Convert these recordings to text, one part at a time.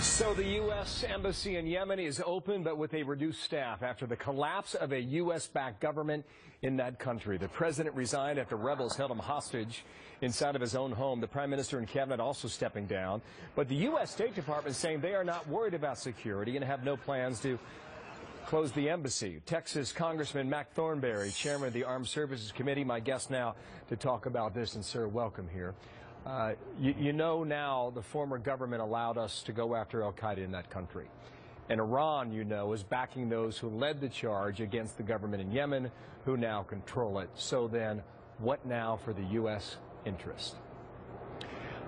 So the U.S. Embassy in Yemen is open, but with a reduced staff after the collapse of a U.S.-backed government in that country. The president resigned after rebels held him hostage inside of his own home. The prime minister and cabinet also stepping down. But the U.S. State Department is saying they are not worried about security and have no plans to close the embassy. Texas Congressman Mac Thornberry, chairman of the Armed Services Committee, my guest now to talk about this. And, sir, welcome here. You know now the former government allowed us to go after al-Qaeda in that country. And Iran, you know, is backing those who led the charge against the government in Yemen, who now control it. So then, what now for the U.S. interest?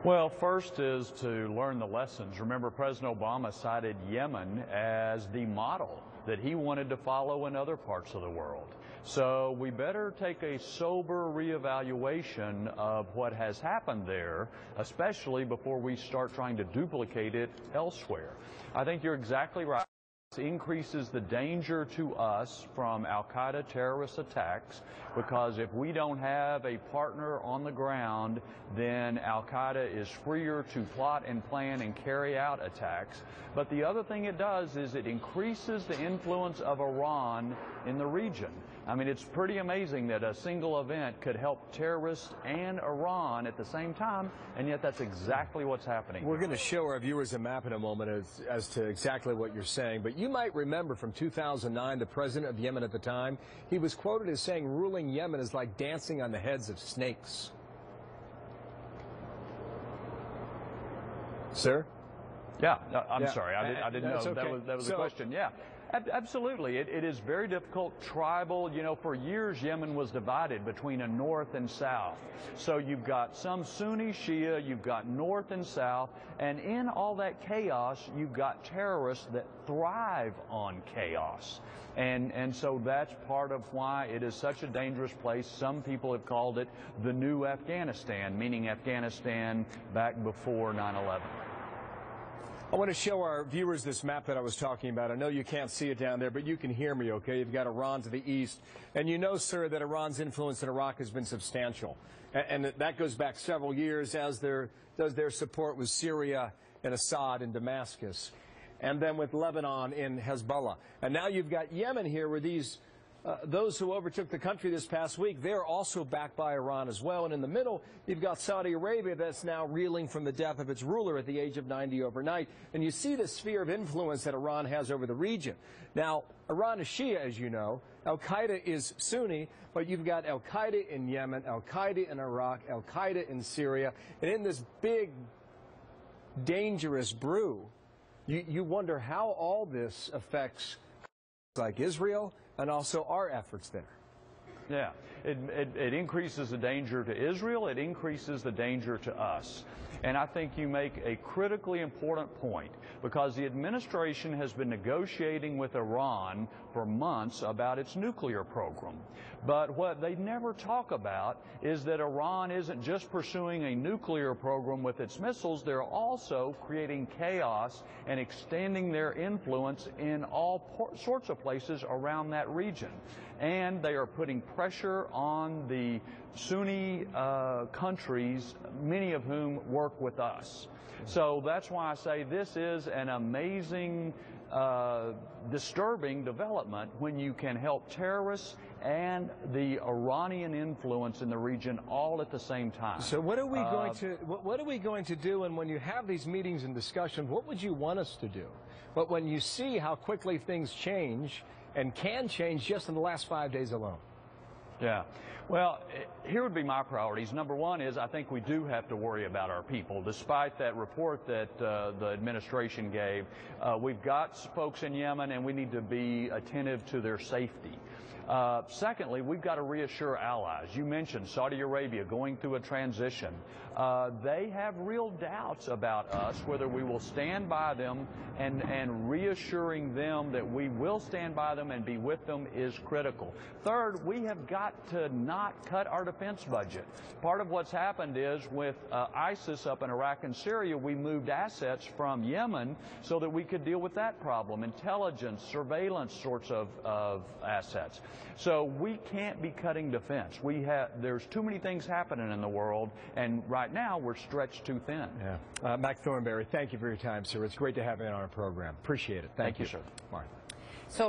Well, first is to learn the lessons. Remember, President Obama cited Yemen as the model that he wanted to follow in other parts of the world. So we better take a sober reevaluation of what has happened there, especially before we start trying to duplicate it elsewhere. I think you're exactly right. It increases the danger to us from al-Qaeda terrorist attacks, because if we don't have a partner on the ground, then al-Qaeda is freer to plot and plan and carry out attacks. But the other thing it does is it increases the influence of Iran in the region. I mean, it's pretty amazing that a single event could help terrorists and Iran at the same time, and yet that's exactly what's happening. We're going to show our viewers a map in a moment as to exactly what you're saying, but you might remember from 2009, the president of Yemen at the time, he was quoted as saying ruling Yemen is like dancing on the heads of snakes. Sir? Yeah, I'm sorry, I didn't know okay. that was a question. Yeah. Absolutely. It is very difficult. Tribal, you know, for years Yemen was divided between a north and south. So you've got some Sunni Shia, you've got north and south, and in all that chaos, you've got terrorists that thrive on chaos. And so that's part of why it is such a dangerous place. Some people have called it the new Afghanistan, meaning Afghanistan back before 9/11. I want to show our viewers this map that I was talking about. I know you can't see it down there, but you can hear me, okay? You've got Iran to the east. And you know, sir, that Iran's influence in Iraq has been substantial. And that goes back several years, as does their support with Syria and Assad in Damascus, and then with Lebanon in Hezbollah. And now you've got Yemen here, where those who overtook the country this past week, they're also backed by Iran as well. And in the middle, you've got Saudi Arabia that's now reeling from the death of its ruler at the age of 90 overnight. And you see the sphere of influence that Iran has over the region. Now, Iran is Shia, as you know. Al-Qaeda is Sunni, but you've got Al-Qaeda in Yemen, Al-Qaeda in Iraq, Al-Qaeda in Syria. And in this big, dangerous brew, you wonder how all this affects like Israel and also our efforts there. Yeah, it increases the danger to Israel, it increases the danger to us. And I think you make a critically important point, because the administration has been negotiating with Iran for months about its nuclear program. But what they never talk about is that Iran isn't just pursuing a nuclear program with its missiles, they're also creating chaos and extending their influence in all sorts of places around that region. And they are putting pressure on the Sunni countries, many of whom work with us. So that's why I say this is an amazing, disturbing development when you can help terrorists and the Iranian influence in the region all at the same time. So what are we going to do? And when you have these meetings and discussions, what would you want us to do? But when you see how quickly things change and can change just in the last 5 days alone. Yeah. Well, here would be my priorities. Number one is I think we do have to worry about our people. Despite that report that the administration gave, we've got folks in Yemen, and we need to be attentive to their safety. Secondly, we've got to reassure allies. You mentioned Saudi Arabia going through a transition. They have real doubts about us, whether we will stand by them, and reassuring them that we will stand by them and be with them is critical. Third, we have got to not cut our defense budget. Part of what's happened is with ISIS up in Iraq and Syria, we moved assets from Yemen so that we could deal with that problem, intelligence, surveillance sorts of assets. So we can't be cutting defense. There's too many things happening in the world, and right now we're stretched too thin. Yeah. Mac Thornberry, thank you for your time, sir. It's great to have you on our program. Appreciate it. Thank you, sir. Mark. So